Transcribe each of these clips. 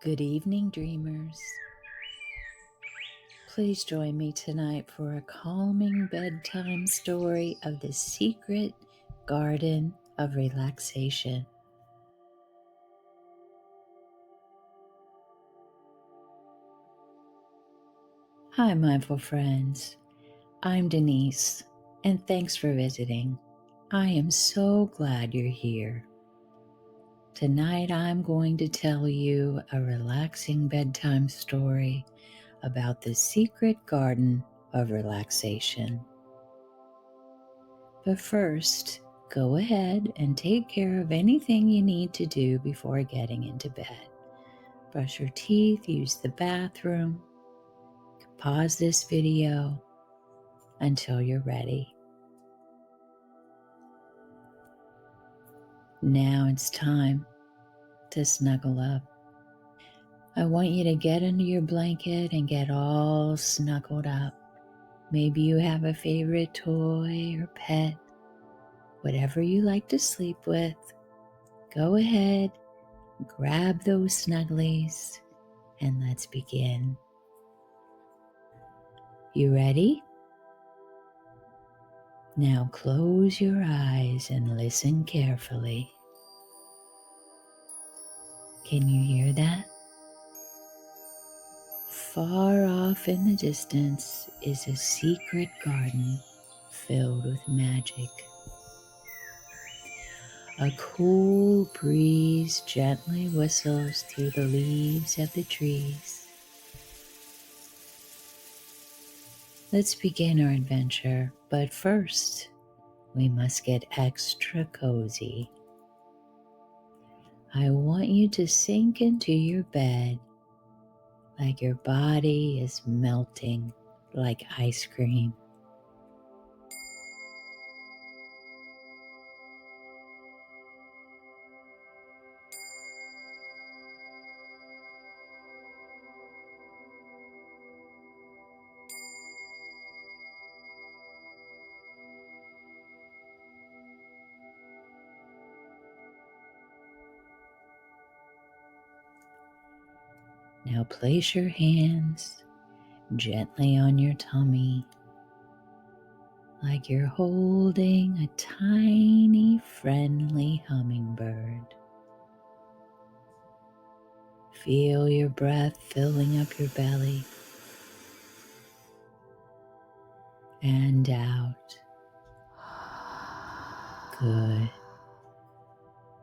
Good evening, dreamers. Please join me tonight for a calming bedtime story of the secret garden of relaxation. Hi, mindful friends. I'm Denise, and thanks for visiting. I am so glad you're here. Tonight, I'm going to tell you a relaxing bedtime story about the secret garden of relaxation. But first, go ahead and take care of anything you need to do before getting into bed. Brush your teeth, use the bathroom. Pause this video until you're ready. Now it's time to snuggle up. I want you to get under your blanket and get all snuggled up. Maybe you have a favorite toy or pet, whatever you like to sleep with. Go ahead, grab those snugglies, and let's begin. You ready? Now close your eyes and listen carefully. Can you hear that? Far off in the distance is a secret garden filled with magic. A cool breeze gently whistles through the leaves of the trees. Let's begin our adventure, but first, we must get extra cozy. I want you to sink into your bed like your body is melting like ice cream. Now place your hands gently on your tummy like you're holding a tiny friendly hummingbird. Feel your breath filling up your belly and out. Good.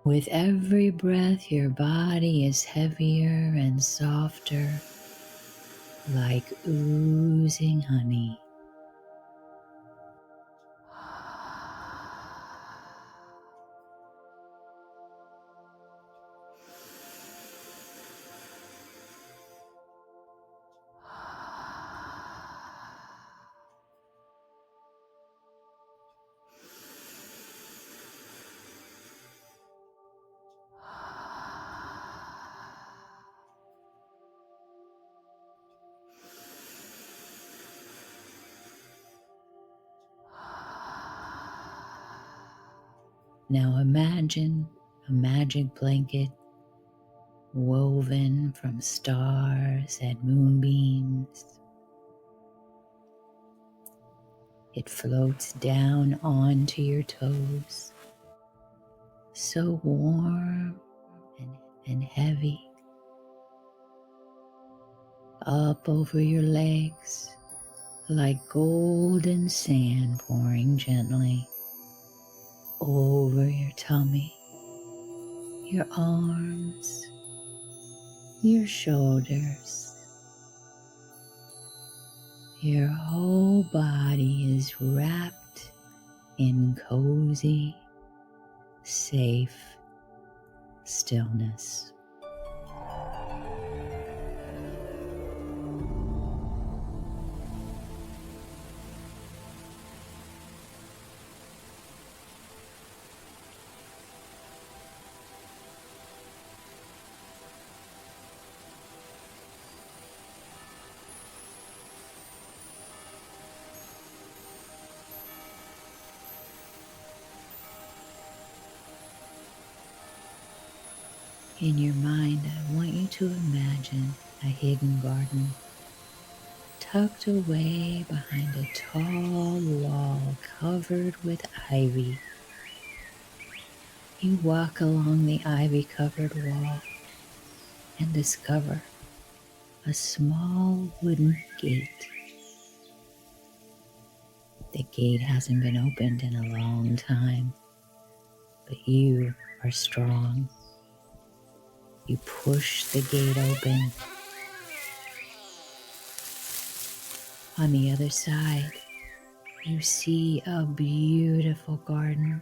With every breath, your body is heavier and softer, like oozing honey. Now imagine a magic blanket woven from stars and moonbeams. It floats down onto your toes, so warm and heavy. Up over your legs, like golden sand pouring gently over your tummy, your arms, your shoulders. Your whole body is wrapped in cozy, safe stillness. In your mind, I want you to imagine a hidden garden tucked away behind a tall wall covered with ivy. You walk along the ivy-covered wall and discover a small wooden gate. The gate hasn't been opened in a long time, but you are strong. You push the gate open. On the other side, you see a beautiful garden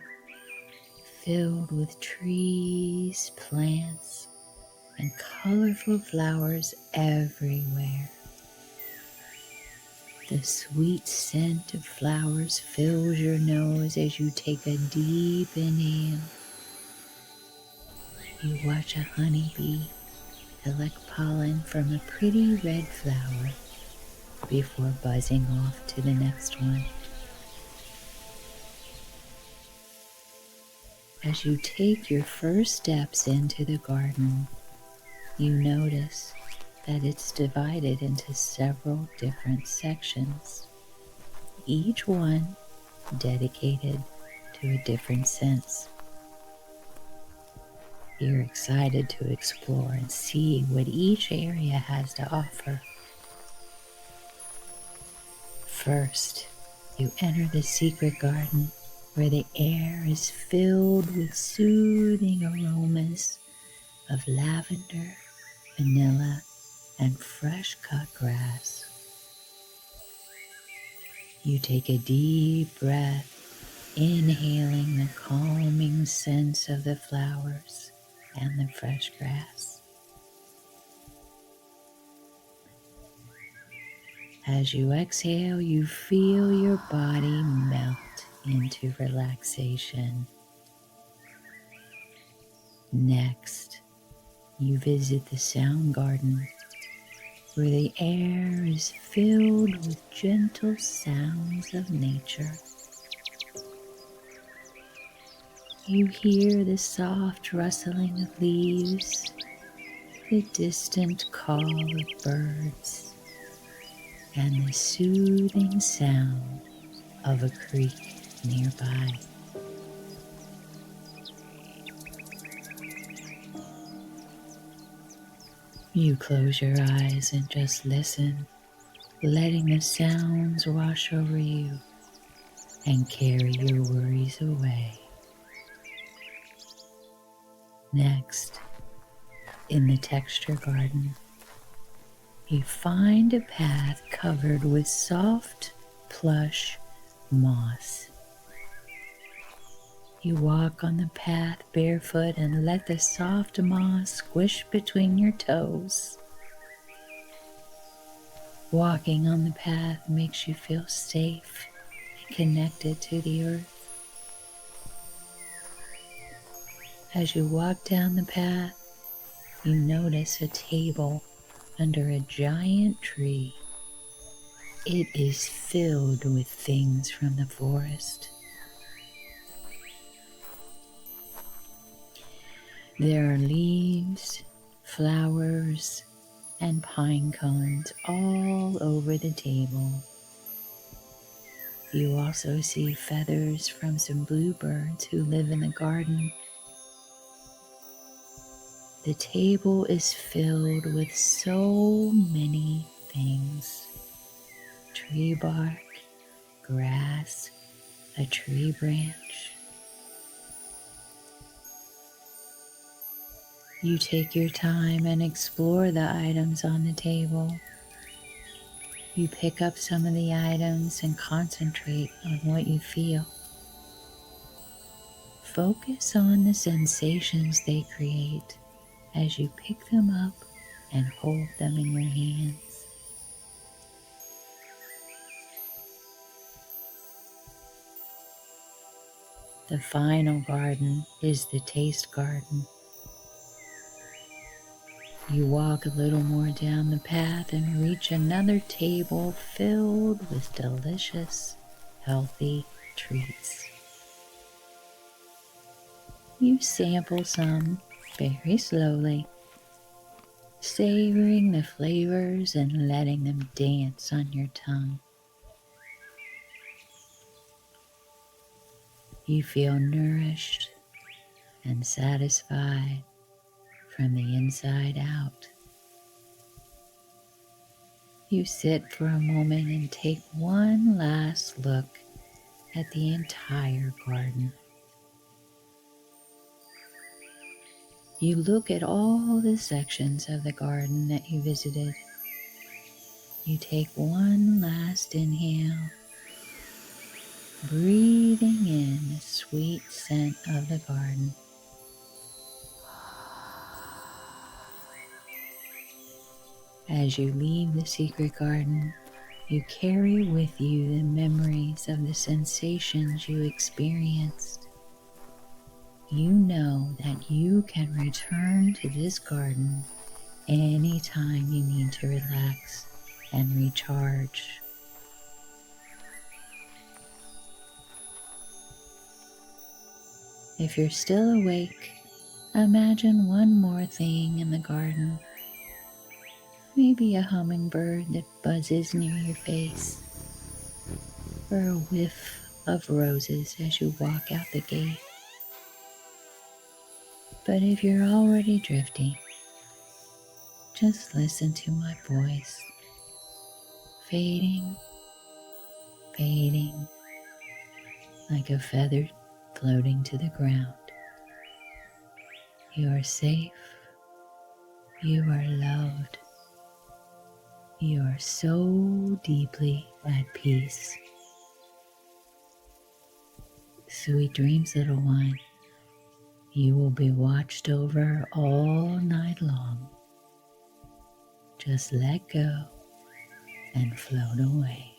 filled with trees, plants, and colorful flowers everywhere. The sweet scent of flowers fills your nose as you take a deep inhale. You watch a honeybee collect pollen from a pretty red flower before buzzing off to the next one. As you take your first steps into the garden, you notice that it's divided into several different sections, each one dedicated to a different sense. You're excited to explore and see what each area has to offer. First, you enter the secret garden where the air is filled with soothing aromas of lavender, vanilla, and fresh cut grass. You take a deep breath, inhaling the calming scents of the flowers and the fresh grass. As you exhale, you feel your body melt into relaxation. Next, you visit the sound garden, where the air is filled with gentle sounds of nature. You hear the soft rustling of leaves, the distant call of birds, and the soothing sound of a creek nearby. You close your eyes and just listen, letting the sounds wash over you and carry your worries away. Next, in the texture garden, you find a path covered with soft, plush moss. You walk on the path barefoot and let the soft moss squish between your toes. Walking on the path makes you feel safe and connected to the earth. As you walk down the path, you notice a table under a giant tree. It is filled with things from the forest. There are leaves, flowers, and pine cones all over the table. You also see feathers from some bluebirds who live in the garden. The table is filled with so many things: tree bark, grass, a tree branch. You take your time and explore the items on the table. You pick up some of the items and concentrate on what you feel. Focus on the sensations they create as you pick them up and hold them in your hands. The final garden is the taste garden. You walk a little more down the path and reach another table filled with delicious, healthy treats. You sample some very slowly, savoring the flavors and letting them dance on your tongue. You feel nourished and satisfied from the inside out. You sit for a moment and take one last look at the entire garden. You look at all the sections of the garden that you visited. You take one last inhale, breathing in the sweet scent of the garden. As you leave the secret garden, you carry with you the memories of the sensations you experienced. You know that you can return to this garden anytime you need to relax and recharge. If you're still awake, imagine one more thing in the garden. Maybe a hummingbird that buzzes near your face, or a whiff of roses as you walk out the gate. But if you're already drifting, just listen to my voice, fading, fading, like a feather floating to the ground. You are safe. You are loved. You are so deeply at peace. Sweet dreams, little one. You will be watched over all night long. Just let go and float away.